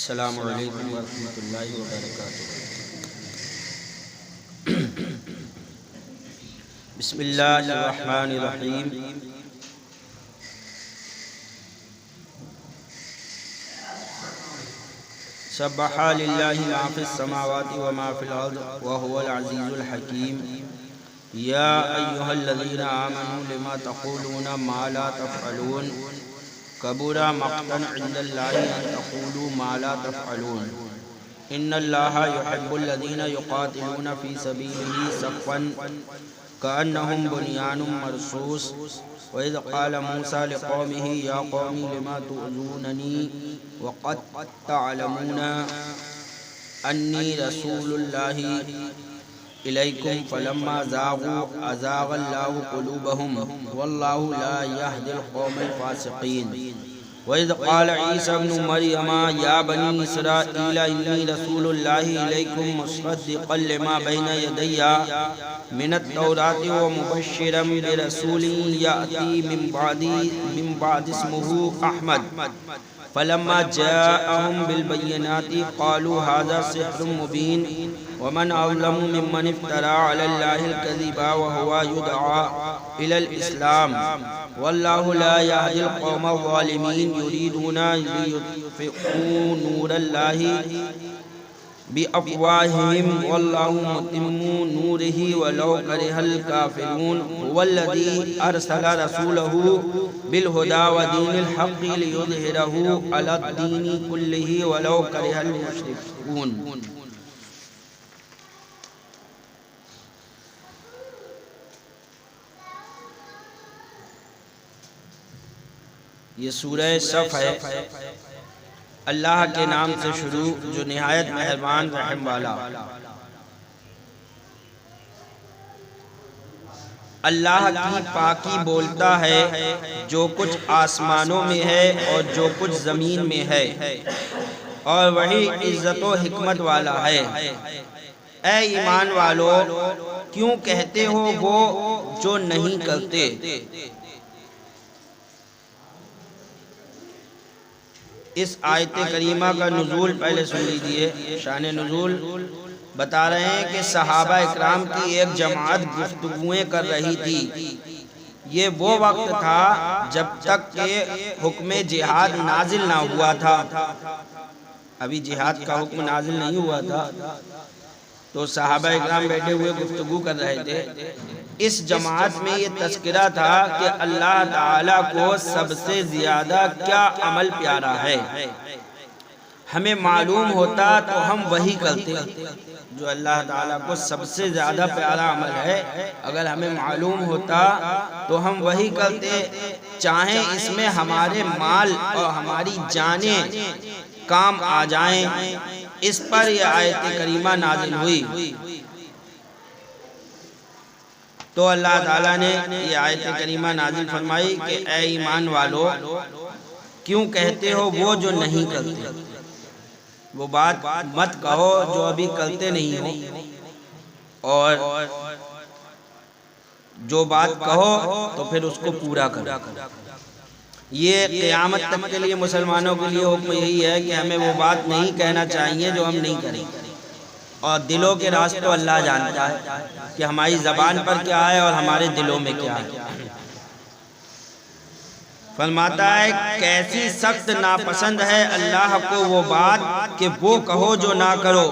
السلام علیکم ورحمۃ اللہ وبرکاتہ۔ بسم اللہ الرحمن الرحیم۔ سبح للہ ما فی السماوات وما فی الارض وهو العزیز الحکیم۔ یا ایھا الذین آمنوا لما تقولون ما لا تفعلون کبر مقتا عند اللہ ان تقولوا ما لا تفعلون ان اللہ یحب الذین یقاتلون فی سبیلہ صفا کأنہم بنیان مرصوص۔ وإذ قال موسى لقومه يا قوم لما تؤذونني وقد تعلمون أني رسول الله إليكم فلما زاغوا أزاغ الله قلوبهم والله لا يهدي القوم الفاسقين۔ وإذ قال عيسى ابن مريم يا بني إسرائيل إني رسول الله إليكم مصدقا لما بين يدي من التوراة ومبشرا برسول يأتي من بعد اسمه أحمد فلما جاءهم بالبينات قالوا هذا سحر مبين ومن أظلم ممن افترى على الله الكذب وهو يدعى إلى الإسلام والله لا يهدي القوم الظالمين يريدون ليطفئوا نور الله بأفواههم والله متم نوره ولو كره الكافرون هو الذي أرسل رسوله بالهدى ودين الحق ليظهره على الدين كله ولو كره المشركون۔ یہ سورہ صف ہے۔ اللہ کے نام سے شروع جو نہایت مہربان رحم والا۔ اللہ کی پاکی بولتا ہے جو کچھ آسمانوں میں ہے اور جو کچھ زمین میں ہے، اور وہی عزت و حکمت والا ہے۔ اے ایمان والو، کیوں کہتے ہو وہ جو نہیں کرتے؟ اس آیت کریمہ کا نزول پہلے سن لیجئے۔ شان نزول بتا رہے ہیں کہ صحابہ اکرام کی ایک جماعت گفتگویں کر رہی تھی۔ یہ وہ وقت تھا جب تک کہ حکم جہاد نازل نہ ہوا تھا، ابھی جہاد کا حکم نازل نہیں ہوا تھا، تو صحابہ اکرام بیٹھے ہوئے گفتگو کر رہے تھے۔ اس جماعت میں یہ تذکرہ تھا کہ اللہ تعالیٰ کو سب سے زیادہ کیا عمل پیارا ہے۔ ہمیں معلوم ہوتا تو ہم وہی کرتے۔ جو اللہ تعالیٰ کو سب سے زیادہ پیارا عمل ہے، اگر ہمیں معلوم ہوتا تو ہم وہی کرتے، چاہیں اس میں ہمارے مال اور ہماری جانیں کام آ جائیں۔ اس پر یہ آیت کریمہ نازل ہوئی۔ تو اللہ تعالیٰ نے یہ آیت کریمہ نازل فرمائی کہ اے ایمان والو، کیوں کہتے ہو وہ جو نہیں کرتے؟ وہ بات مت کہو جو ابھی کرتے نہیں ہو، اور جو بات کہو تو پھر اس کو پورا کرو۔ یہ قیامت تک کے لیے مسلمانوں کے لیے حکم یہی ہے کہ ہمیں وہ بات نہیں کہنا چاہیے جو ہم نہیں کریں، اور دلوں کے راز تو اللہ جانتا ہے کہ ہماری زبان پر کیا ہے اور ہمارے دلوں میں کیا ہے۔ فرماتا ہے کیسی سخت ناپسند ہے اللہ کو وہ بات کہ وہ کہو جو نہ کرو۔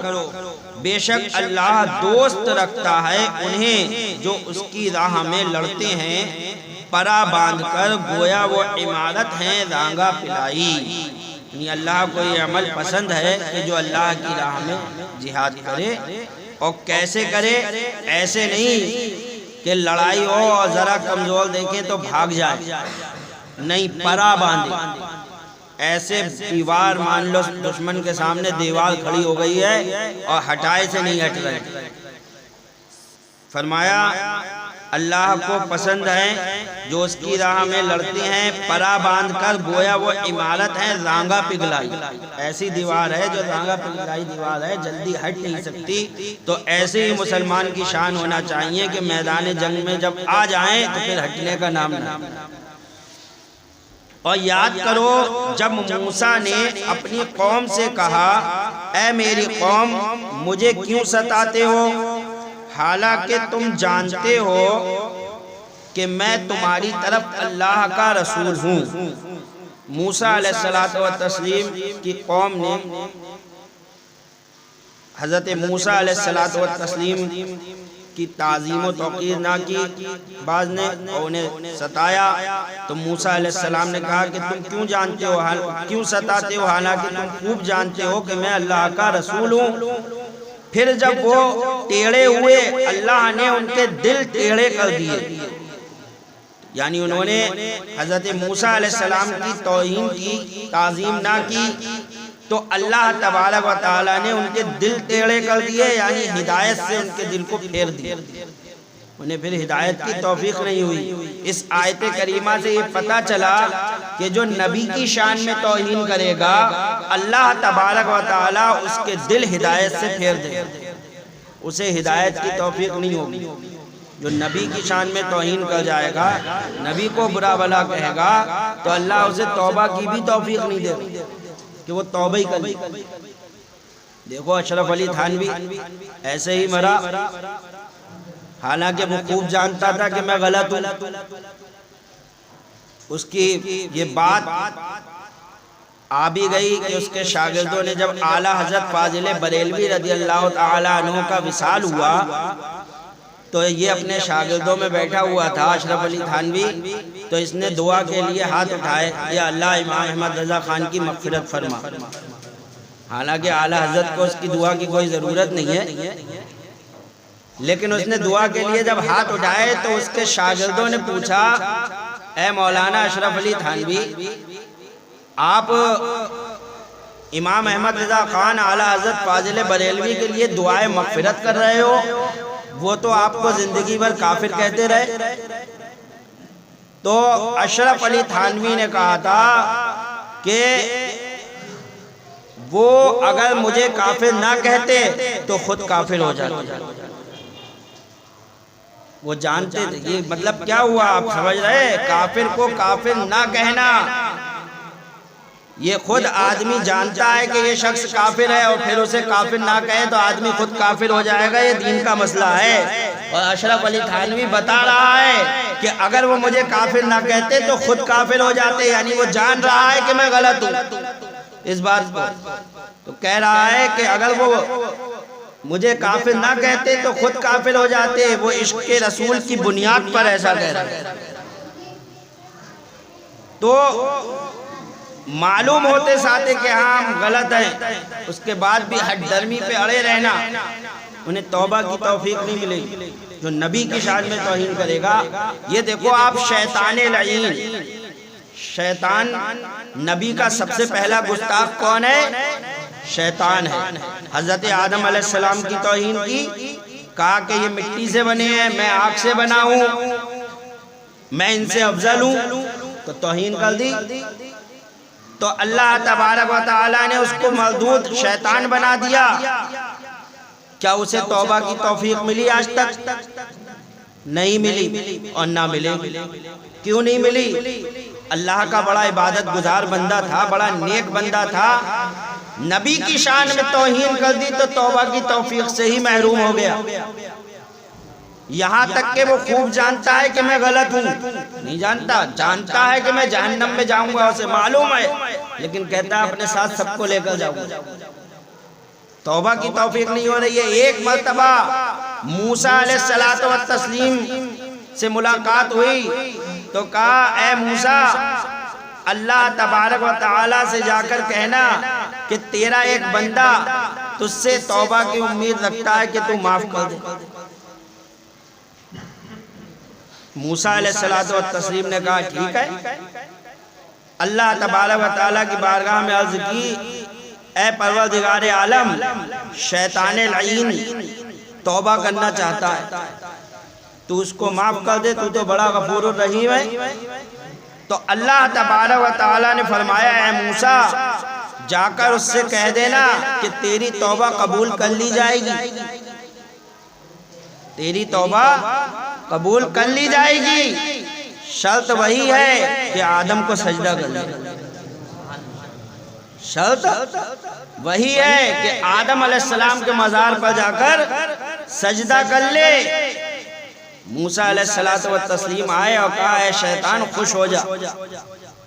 بے شک اللہ دوست رکھتا ہے انہیں جو اس کی راہ میں لڑتے ہیں، پرا باندھ کر گویا وہ عمارت ہیں رانگا پلائی۔ یعنی اللہ کو یہ عمل پسند ہے کہ جو اللہ کی راہ میں جہاد کرے، اور کیسے کرے؟ ایسے نہیں کہ لڑائی ہو اور ذرا کمزور دیکھیں تو بھاگ جائے، نہیں، پرا باندھے۔ ایسے دیوار مان لو دشمن کے سامنے دیوار کھڑی ہو گئی ہے اور ہٹائے سے نہیں ہٹ رہے۔ فرمایا اللہ کو پسند ہے جو اس کی راہ میں لڑتے ہیں، پرا باندھ کر گویا وہ عمارت ہے رانگا پگھلائی۔ ایسی دیوار ہے جو رانگا پگھلائی دیوار ہے، جلدی ہٹ نہیں سکتی۔ تو ایسے ہی مسلمان کی شان ہونا چاہیے کہ میدان جنگ میں جب آ جائیں تو پھر ہٹنے کا نام نہ۔ اور یاد کرو جب موسیٰ نے اپنی قوم سے کہا اے میری قوم مجھے کیوں ستاتے ہو حالانکہ تم جانتے ہو کہ میں تمہاری طرف اللہ کا رسول ہوں۔ موسیٰ علیہ السلام کی قوم نے حضرت موسیٰ علیہ السلام کی تعظیم و توقیر نہ کی، بعض نے انہیں ستایا، تو موسیٰ علیہ السلام نے کہا کہ تم کیوں ستاتے ہو حالانکہ تم خوب جانتے ہو کہ میں اللہ کا رسول ہوں۔ پھر جب وہ ٹیڑھے ہوئے اللہ نے ان کے دل ٹیڑھے کر دیے، یعنی انہوں نے حضرت موسیٰ علیہ السلام کی توہین کی، تعظیم نہ کی، تو اللہ تبارک و تعالیٰ نے ان کے دل ٹیڑھے کر دیے، یعنی ہدایت سے ان کے دل کو پھیر دیا، انہیں پھر ہدایت کی توفیق نہیں ہوئی۔ اس آیت کریمہ سے یہ پتہ چلا کہ جو نبی کی شان میں توہین کرے گا اللہ تبارک و تعالیٰ اس کے دل ہدایت سے پھیر دے گا، اسے ہدایت کی توفیق نہیں ہوگی۔ جو نبی کی شان میں توہین کر جائے گا، نبی کو برا بھلا کہے گا، تو اللہ اسے توبہ کی بھی توفیق نہیں دے گا کہ وہ توبہ ہی کرے۔ دیکھو اشرف علی تھانوی ایسے ہی مرا، حالانکہ وہ خوب جانتا تھا کہ میں غلط ہوں۔ اس کی یہ بات آ بھی گئی کہ اس کے شاگردوں نے جب اعلیٰ حضرت فاضل بریلوی رضی اللہ تعالیٰ عنہ کا وصال ہوا تو یہ اپنے شاگردوں میں بیٹھا ہوا تھا اشرف علی تھانوی، تو اس نے دعا کے لیے ہاتھ اٹھائے، یا اللہ امام احمد رضا خان کی مغفرت فرما۔ حالانکہ اعلیٰ حضرت کو اس کی دعا کی کوئی ضرورت نہیں ہے، لیکن اس نے دعا کے لیے جب ہاتھ اٹھائے تو اس کے شاگردوں نے پوچھا اے مولانا اشرف علی تھانوی، آپ امام احمد رضا خان اعلیٰ حضرت فاضل بریلوی کے لیے دعائے مغفرت کر رہے ہو، وہ تو آپ کو زندگی بھر کافر کہتے رہے۔ تو اشرف علی تھانوی نے کہا تھا کہ وہ اگر مجھے کافر نہ کہتے تو خود کافر ہو جاتے۔ وہ جانتے تھے، یہ مطلب کیا ہوا آپ سمجھ رہے؟ کافر کو کافر نہ کہنا، یہ خود آدمی جانتا ہے کہ یہ شخص کافر ہے اور پھر اسے کافر نہ کہے تو آدمی خود کافر ہو جائے گا، یہ دین کا مسئلہ ہے۔ اور اشرف علی تھانوی بتا رہا ہے کہ اگر وہ مجھے کافر نہ کہتے تو خود کافر ہو جاتے، یعنی وہ جان رہا ہے کہ میں غلط ہوں اس بات کو، تو کہہ رہا ہے کہ اگر وہ مجھے کافر نہ کہتے تو خود کافر ہو جاتے، وہ عشق رسول کی بنیاد پر ایسا کہہ رہا ہے۔ تو معلوم ہوتے ساتھ کہ ہم غلط ہیں، اس کے بعد بھی ہٹ درمی پہ اڑے رہنا، انہیں توبہ کی توفیق نہیں ملے گی۔ جو نبی کی شان میں توہین کرے گا، یہ دیکھو آپ شیطان لعین، شیطان نبی کا سب سے پہلا گستاخ کون ہے؟ شیطان ہے۔ حضرت آدم علیہ السلام کی توہین کی، کہا کہ یہ مٹی سے بنے ہیں، میں آگ سے بنا ہوں، میں ان سے افضل ہوں، تو توہین کر دی۔ تو اللہ تبارک و تعالیٰ نے اس کو مردود شیطان بنا دیا۔ کیا اسے توبہ کی توفیق ملی آج تک؟ نہیں ملی اور نہ ملے گی۔ کیوں نہیں ملی؟ اللہ کا بڑا عبادت گزار بندہ تھا، بڑا نیک بندہ تھا، نبی کی شان میں توہین کر دی تو توبہ کی توفیق سے ہی محروم ہو گیا۔ یہاں تک کہ وہ خوب جانتا ہے کہ میں غلط ہوں، نہیں جانتا، جانتا ہے کہ میں جہنم میں جاؤں گا، اسے معلوم ہے، لیکن کہتا ہے اپنے ساتھ سب کو لے کر جاؤں گا۔ توبہ کی توفیق نہیں ہو رہی ہے۔ ایک مرتبہ موسیٰ علیہ السلام سے ملاقات ہوئی تو کہا اے موسیٰ، اللہ تبارک و تعالیٰ سے جا کر کہنا کہ تیرا ایک بندہ تجھ سے توبہ کی امید رکھتا ہے کہ تو معاف کر دے۔ موسیٰ علیہ السلام نے کہا ٹھیک ہے۔ اللہ تبارک و تعالیٰ کی بارگاہ میں عرض کی اے پروردگار عالم، شیطان لعین توبہ کرنا چاہتا ہے، تو اس کو معاف کر دے، تو بڑا غفور الرحیم ہے۔ تو اللہ تبارک و تعالیٰ نے فرمایا اے موسیٰ، جا کر اس سے کہہ دینا کہ تیری توبہ قبول کر لی جائے گی، تیری توبہ قبول کر لی جائے گی، شرط وہی ہے کہ آدم کو سجدہ کر لے، شرط وہی ہے کہ آدم علیہ السلام کے مزار پر جا کر سجدہ کر لے۔ موسیٰ علیہ السلام آئے اور کہا اے شیطان خوش ہو جا،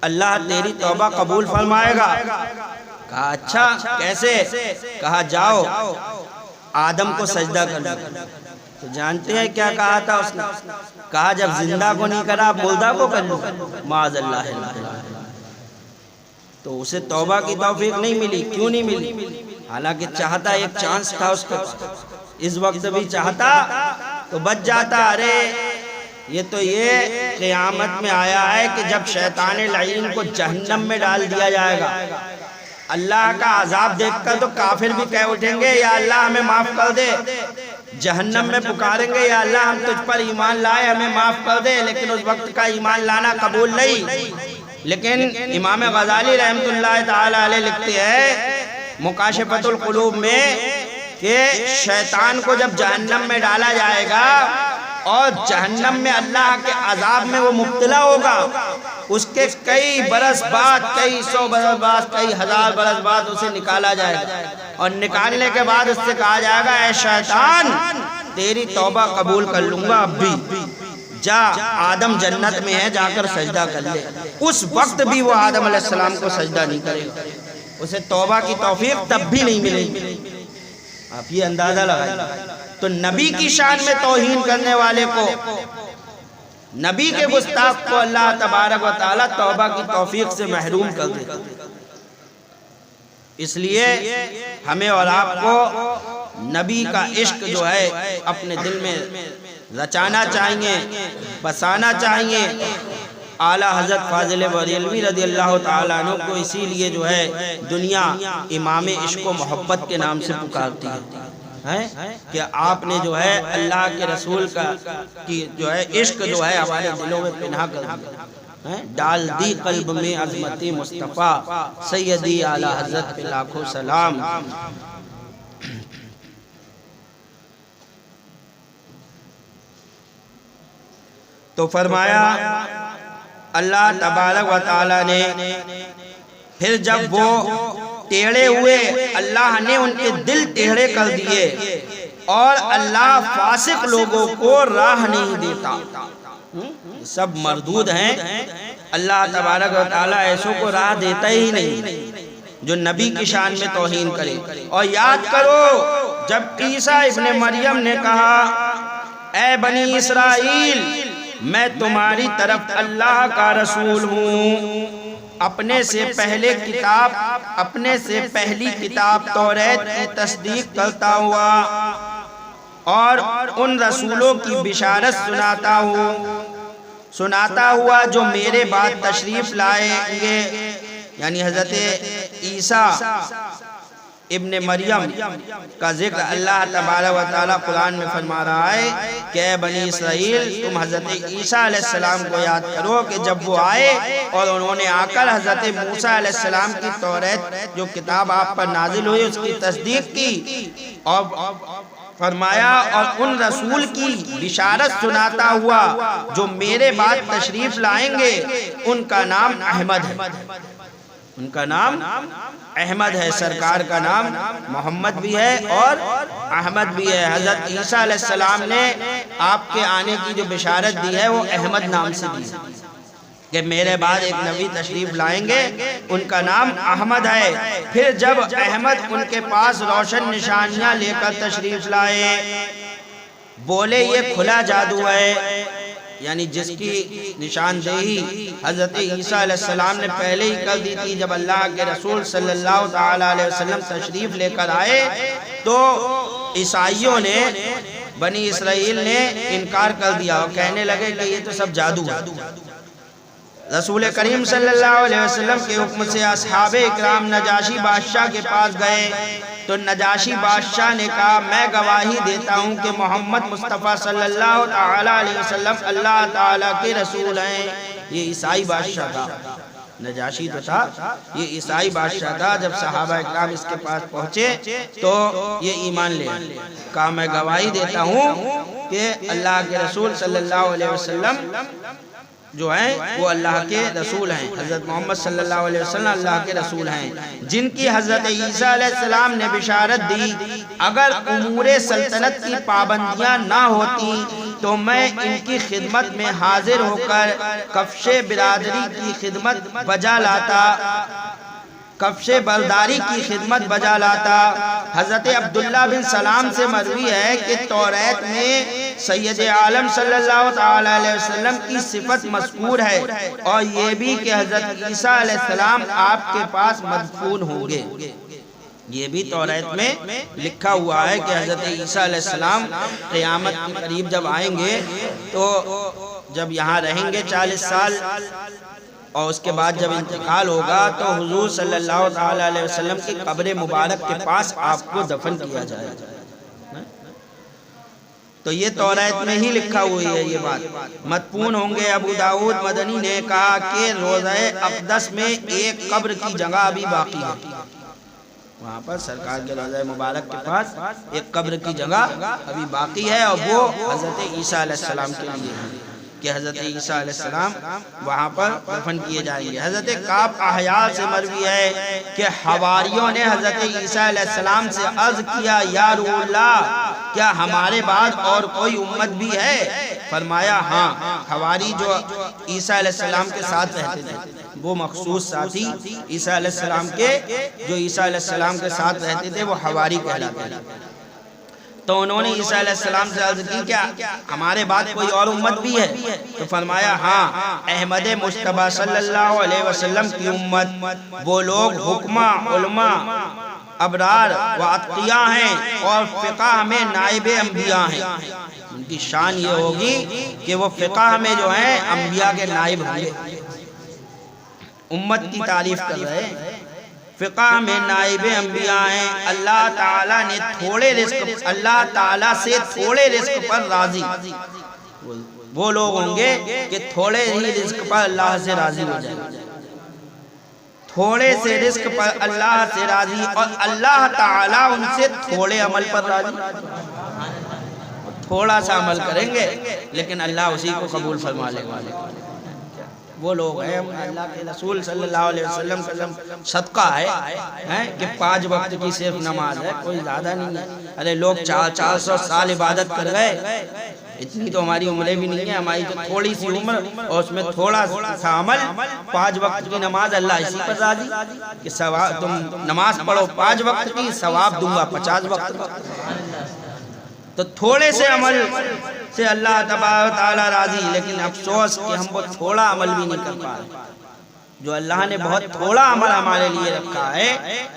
اللہ تیری توبہ قبول فرمائے گا۔ کہا اچھا کیسے؟ کہا جاؤ آدم کو سجدہ کر لو۔ تو جانتے ہیں کیا کہا تھا اس نے؟ کہا جب زندہ کو نہیں کرا مردہ کو کر لو، معاذ اللہ۔ تو اسے توبہ کی توفیق نہیں ملی۔ کیوں نہیں ملی؟ حالانکہ چاہتا، ایک چانس تھا اس کا، اس وقت بھی چاہتا تو بچ جاتا۔ ارے یہ تو یہ قیامت میں آیا ہے کہ جب شیطان لعین کو جہنم میں ڈال دیا جائے گا، اللہ کا عذاب دیکھ کر تو کافر بھی کہہ اٹھیں گے یا اللہ ہمیں معاف کر دے، جہنم میں پکاریں گے یا اللہ ہم تجھ پر ایمان لائے ہمیں معاف کر دے، لیکن اس وقت کا ایمان لانا قبول نہیں۔ لیکن امام غزالی رحمۃ اللہ تعالی علیہ لکھتے ہیں مکاشفۃ القلوب میں کہ شیطان کو جب جہنم میں ڈالا جائے گا اور جہنم میں اللہ کے عذاب میں وہ مبتلا ہوگا، اس کے کئی برس بعد، کئی سو برس بعد، کئی ہزار برس بعد اسے نکالا جائے گا، اور نکالنے کے بعد اس سے کہا جائے گا اے شیطان تیری توبہ قبول کر لوں گا، اب بھی جا آدم جنت میں ہے جا کر سجدہ کر لے۔ اس وقت بھی وہ آدم علیہ السلام کو سجدہ نہیں کرے گا، اسے توبہ کی توفیق تب بھی نہیں ملے گی۔ آپ یہ اندازہ لگائیں۔ تو نبی کی شان میں توہین کرنے والے کو، نبی کے گستاخ کو اللہ تبارک و تعالی توبہ کی توفیق سے محروم کر دیتا۔ اس لیے ہمیں اور آپ کو نبی کا عشق جو ہے اپنے دل میں رچانا چاہیے، بسانا چاہیے۔ اعلیٰ حضرت فاضل بریلوی رضی اللہ تعالیٰ عنہ کو اسی لیے جو ہے دنیا امام عشق و محبت کے نام سے پکارتی ہے کہ آپ نے جو ہے اللہ کے رسول کا کی جو ہے عشق جو ہے ہمارے دلوں میں پنہا کر دیا، ڈال دی قلب میں عظمت مصطفیٰ، سیدی اعلیٰ حضرت پہ لاکھوں سلام۔ تو فرمایا اللہ تبارک و تعالی نے پھر جب وہ ٹیڑھے ہوئے، اللہ نے ان کے دل ٹیڑھے کر دیے، اور اللہ فاسق لوگوں کو راہ نہیں دیتا۔ سب مردود ہیں، اللہ تبارک و تعالی ایسوں کو راہ دیتا ہی نہیں جو نبی کی شان میں توہین کرے۔ اور یاد کرو جب عیسیٰ ابن مریم نے کہا اے بنی اسرائیل میں تمہاری طرف اللہ کا رسول ہوں، اپنے سے پہلی کتاب توریت کی تصدیق کرتا ہوا اور ان رسولوں کی بشارت سناتا ہوا جو میرے بعد تشریف لائیں گے، یعنی حضرت عیسیٰ ابن مریم کا ذکر اللہ تبارک و تعالیٰ قرآن میں فرما رہا ہے کہ اے بنی اسرائیل تم حضرت عیسیٰ علیہ السلام کو یاد کرو کہ جب وہ آئے اور انہوں نے آ کر حضرت موسیٰ علیہ السلام کی توریت جو کتاب آپ پر نازل ہوئی اس کی تصدیق کی، اور فرمایا اور ان رسول کی بشارت سناتا ہوا جو میرے بعد تشریف لائیں گے، ان کا نام احمد ہے، ان کا نام احمد ہے، سرکار کا نام محمد بھی ہے اور احمد بھی ہے۔ حضرت عیسیٰ علیہ السلام نے آپ کے آنے کی جو بشارت دی ہے وہ احمد نام سے دی ہے کہ میرے بعد ایک نبی تشریف لائیں گے، ان کا نام احمد ہے۔ پھر جب احمد ان کے پاس روشن نشانیاں لے کر تشریف لائے، بولے یہ کھلا جادو ہے، یعنی جس کی نشاندہی حضرت عیسیٰ علیہ السلام نے پہلے ہی کر دی تھی۔ جب اللہ کے رسول صلی اللہ تعالیٰ علیہ وسلم تشریف لے کر آئے تو عیسائیوں نے، بنی اسرائیل نے انکار کر دیا اور کہنے لگے کہ یہ تو سب جادو ہے۔ رسول کریم صلی اللہ علیہ وسلم کے حکم سے اصحاب اکرام نجاشی بادشاہ کے پاس گئے تو نجاشی بادشاہ نے کہا میں گواہی دیتا ہوں کہ محمد مصطفیٰ صلی اللہ تعالیٰ علیہ وسلم اللہ تعالیٰ کے رسول ہیں۔ یہ عیسائی بادشاہ تھا، نجاشی تو تھا، یہ عیسائی بادشاہ تھا۔ جب صحابہ اکرام اس کے پاس پہنچے تو یہ ایمان لے کہا میں گواہی دیتا ہوں کہ اللہ کے رسول صلی اللہ علیہ وسلم جو ہیں وہ اللہ کے رسول ہیں، حضرت محمد صلی اللہ علیہ وسلم اللہ کے رسول ہیں، جن کی حضرت عیسیٰ علیہ السلام نے بشارت دی اگر امور سلطنت کی پابندیاں نہ ہوتی تو میں ان کی خدمت میں حاضر ہو کر کفش برادری کی خدمت بجا لاتا، کفش برداری کی خدمت بجا لاتا۔ حضرت عبداللہ بن سلام سے مروی ہے کہ توریت میں سید عالم صلی اللہ تعالی علیہ وسلم کی صفت مذکور ہے، اور یہ بھی کہ حضرت عیسیٰ علیہ السلام آپ کے پاس مدفون ہوں گے۔ یہ بھی توریت میں لکھا ہوا ہے کہ حضرت عیسیٰ علیہ السلام قیامت کے قریب جب آئیں گے تو جب یہاں رہیں گے 40 سال، اور اس کے بعد جب انتقال ہوگا تو حضور صلی اللہ تعالی علیہ وسلم کی قبر مبارک کے پاس آپ کو دفن کیا جائے گا۔ تو یہ توریت میں ہی لکھا ہوئی ہے یہ بات، مدفون ہوں گے۔ ابو داؤد مدنی نے کہا کہ روضہ اقدس میں ایک قبر کی جگہ ابھی باقی ہے، وہاں پر سرکار کے روضہ مبارک کے پاس ایک قبر کی جگہ ابھی باقی ہے، اور وہ حضرت عیسیٰ علیہ السلام کے لیے ہے کہ حضرت عیسیٰ علیہ السلام وہاں پر دفن کیے جائیں گے۔ حضرت کعب احیاء سے مروی ہے کہ حواریوں نے حضرت عیسیٰ علیہ السلام سے عرض کیا یا روح اللہ، کیا ہمارے بعد اور کوئی امت بھی ہے؟ فرمایا ہاں، حواری جو عیسیٰ علیہ السلام کے ساتھ رہتے تھے، وہ مخصوص ساتھی عیسیٰ علیہ السلام کے جو عیسیٰ علیہ السلام کے ساتھ رہتے تھے وہ حواری کہلاتے ہیں۔ تو انہوں نے عیسیٰ علیہ السلام سے عرض کی کیا ہمارے بعد کوئی اور امت بھی ہے؟ تو فرمایا ہاں، احمد مجتبیٰ صلی اللہ علیہ وسلم کی امت، وہ لوگ حکمہ، علماء، ابرار و اتقیاء ہیں اور فقہ میں نائب انبیاء ہیں۔ ان کی شان یہ ہوگی کہ وہ فقہ میں جو ہیں انبیاء کے نائب ہوں گے۔ امت کی تعریف کر رہے ہیں، فقہ میں نائب انبیاء ہیں۔ اللہ تعالیٰ نے تھوڑے رزق، اللہ تعالیٰ سے تھوڑے رزق پر راضی، وہ لوگ ہوں گے کہ تھوڑے ہی رزق پر اللہ سے راضی ہو جائے، تھوڑے سے رزق پر اللہ سے راضی، اور اللہ تعالیٰ ان سے تھوڑے عمل پر راضی، تھوڑا سا عمل کریں گے لیکن اللہ اسی کو قبول فرما لے گا۔ وہ لوگ ہیں، اللہ کے رسول صلی اللہ علیہ وسلم کا صدقہ ہے کہ 5 وقت کی صرف نماز ہے، کوئی زیادہ نہیں ہے۔ ارے لوگ 400 سال عبادت کر گئے، اتنی تو ہماری عمریں بھی نہیں ہیں، ہماری تو تھوڑی سی عمر اور اس میں تھوڑا سا عمل، 5 وقت کی نماز، اللہ اسی پر راضی کہ تم نماز پڑھو 5 وقت کی، ثواب دوں گا 50 وقت کا۔ تو تھوڑے سے عمل سے اللہ تبارک و تعالیٰ راضی، لیکن افسوس کہ ہم وہ تھوڑا عمل بھی نہیں کر پا رہے۔ جو اللہ نے بہت تھوڑا عمل ہمارے لیے رکھا ہے،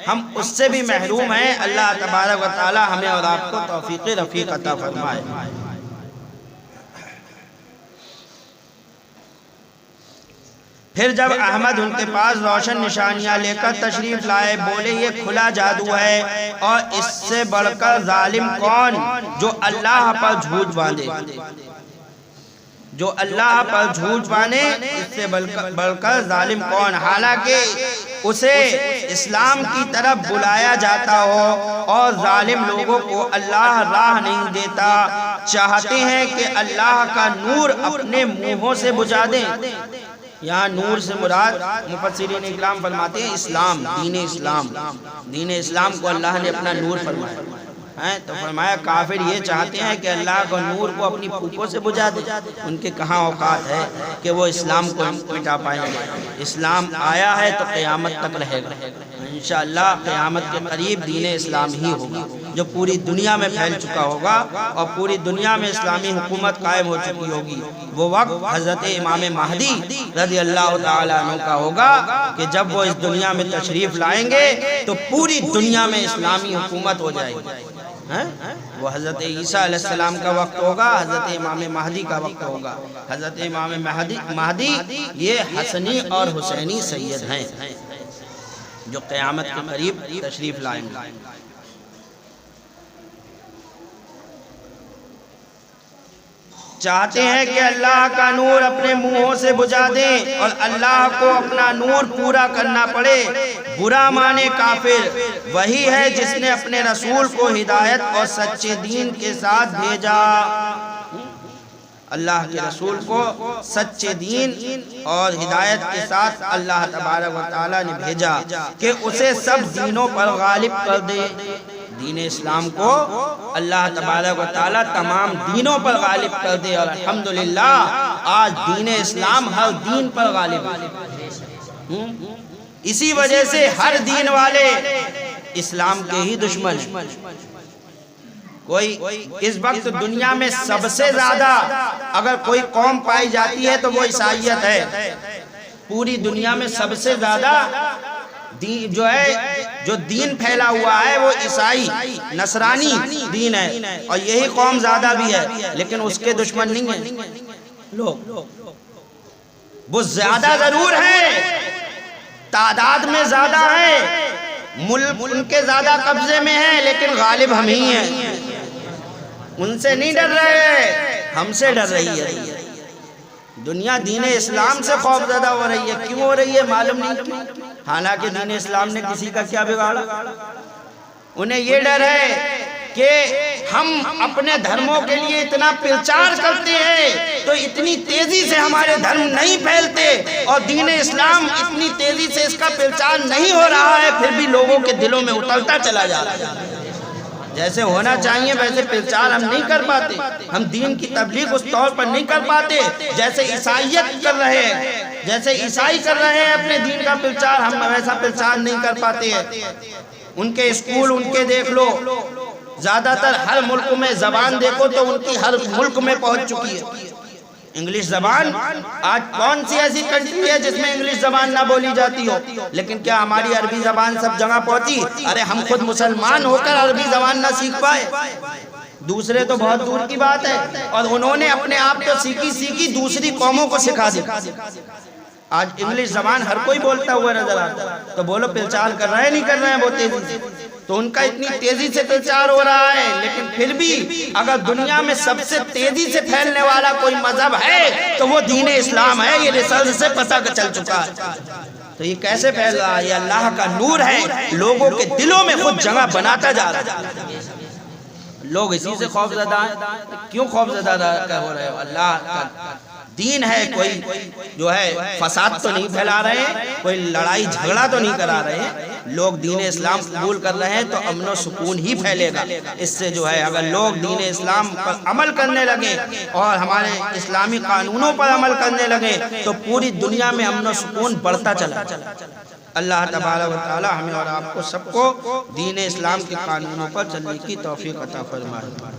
ہم اس سے بھی محروم ہیں۔ اللہ تبارک و تعالیٰ ہمیں اور آپ کو توفیق رفیق عطا فرمائے۔ پھر جب احمد ان کے پاس روشن نشانیاں لے کر تشریف لائے، بولے یہ کھلا جادو ہے، اور اس سے بڑھ کر ظالم کون جو اللہ پر جھوٹ باندھے، جو اللہ پر جھوٹ باندھے، اس سے بڑھ کر ظالم کون، حالانکہ اسے اسلام کی طرف بلایا جاتا ہو اور ظالم لوگوں کو اللہ راہ نہیں دیتا، چاہتے ہیں کہ اللہ کا نور اپنے منہوں سے بجھا دیں۔ یہاں نور سے مراد مفسرین اکرام فرماتے ہیں اسلام، دین اسلام، دین اسلام کو اللہ نے اپنا نور فرمایا ہے۔ تو فرمایا کافر یہ چاہتے ہیں کہ اللہ کو نور کو اپنی پھوکوں سے بجھا دے، ان کے کہاں اوقات ہے کہ وہ اسلام کو مٹا پائیں گے۔ اسلام آیا ہے تو قیامت تک رہے گا انشاءاللہ، قیامت کے قریب دین اسلام ہی ہوگا جو پوری دنیا میں پھیل چکا ہوگا اور پوری دنیا میں اسلامی حکومت قائم ہو چکی ہوگی۔ وہ وقت حضرت امام مہدی رضی اللہ تعالیٰ عنہ کا ہوگا کہ جب وہ اس دنیا میں تشریف لائیں گے تو پوری دنیا میں اسلامی حکومت ہو جائے گی۔ وہ حضرت عیسیٰ علیہ السلام کا وقت ہوگا، حضرت امام مہدی کا وقت ہوگا۔ حضرت امام مہدی یہ حسنی اور حسینی سید ہیں جو قیامت کے قریب تشریف لائیں گے۔ چاہتے ہیں کہ اللہ کا نور اپنے منہوں سے بجھا دیں اور اللہ کو اپنا نور پورا کرنا پڑے۔ برا مانے کافر وہی ہے جس نے اپنے رسول کو ہدایت اور سچے دین کے ساتھ بھیجا۔ اللہ کے رسول کو سچے دین اور ہدایت کے ساتھ اللہ تبارک و تعالیٰ نے بھیجا کہ اسے سب دینوں پر غالب کر دے۔ دین اسلام کو اللہ تبارک و تعالیٰ تمام دینوں پر غالب کر دے، اور الحمدللہ آج دین اسلام ہر دین پر غالب ہے۔ اسی وجہ سے ہر دین والے اسلام کے ہی دشمن ہیں۔ کوئی اس وقت دنیا میں سب سے زیادہ اگر کوئی قوم پائی جاتی ہے تو وہ عیسائیت ہے۔ پوری دنیا میں سب سے زیادہ جو دین پھیلا ہوا ہے وہ عیسائی نصرانی دین ہے، اور یہی قوم زیادہ بھی ہے، لیکن اس کے دشمن نہیں ہیں لوگ۔ وہ زیادہ ضرور ہیں، تعداد میں زیادہ ہیں، ملک ان کے زیادہ قبضے میں ہیں، لیکن غالب ہم ہی ہیں۔ ان سے نہیں ڈر رہے، ہم سے ڈر رہی ہے دنیا۔ دین اسلام سے خوف زدہ ہو رہی ہے۔ کیوں ہو رہی ہے معلوم نہیں کیوں، حالانکہ دین اسلام نے کسی کا کیا بگاڑا۔ انہیں یہ ڈر ہے کہ ہم اپنے دھرموں کے لیے اتنا پرچار کرتے ہیں تو اتنی تیزی سے ہمارے دھرم نہیں پھیلتے، اور دین اسلام اتنی تیزی سے اس کا پرچار نہیں ہو رہا ہے، پھر بھی لوگوں کے دلوں میں اترتا چلا جا رہا ہے۔ جیسے ہونا چاہیے ویسے پرچار ہم نہیں کر پاتے، ہم دین کی تبلیغ اس طور پر نہیں کر پاتے جیسے عیسائیت کر رہے ہیں، جیسے عیسائی کر رہے ہیں اپنے دین کا پرچار، ہم ویسا پرچار نہیں کر پاتے ہیں۔ ان کے اسکول ان کے دیکھ لو، زیادہ تر ہر ملک میں زبان دیکھو تو ان کی ہر ملک میں پہنچ چکی ہے انگلش زبان۔ آج کون سی ایسی کنٹری ہے جس میں انگلش زبان نہ بولی جاتی ہو؟ لیکن کیا ہماری عربی زبان سب جگہ پہنچی؟ ارے ہم خود مسلمان ہو کر عربی زبان نہ سیکھ پائے، دوسرے تو بہت دور کی بات ہے، اور انہوں نے اپنے آپ تو سیکھی دوسری قوموں کو سکھا دی۔ آج انگلش زبان ہر کوئی بولتا ہوا نظر آتا ہے، تو بولو پرچار کر رہے ہیں نہیں کر رہے ہیں وہ تیزی سے؟ تو ان کا اتنی تیزی سے پرچار ہو رہا ہے، لیکن پھر بھی اگر دنیا میں سب سے تیزی سے پھیلنے والا کوئی مذہب ہے تو وہ دین اسلام ہے۔ یہ ریسرچ سے پتہ چل چکا ہے۔ تو یہ کیسے پھیل رہا ہے؟ یہ اللہ کا نور ہے، لوگوں کے دلوں میں خود جگہ بناتا جا رہا ہے۔ لوگ اسی سے خوف زدہ ہیں۔ کیوں خوف زدہ ہو رہے ہو؟ اللہ کا دین ہے، کوئی جو ہے فساد تو نہیں پھیلا رہے ہیں، کوئی لڑائی جھگڑا تو نہیں کرا رہے ہیں۔ لوگ دین اسلام قبول کر رہے ہیں تو امن و سکون ہی پھیلے گا۔ اس سے جو ہے اگر لوگ دین اسلام پر عمل کرنے لگے اور ہمارے اسلامی قانونوں پر عمل کرنے لگے تو پوری دنیا میں امن و سکون بڑھتا چلا۔ اللہ تبارک و تعالی ہمیں اور آپ کو سب کو دین اسلام کے قانونوں پر چلنے کی توفیق عطا فرمائے۔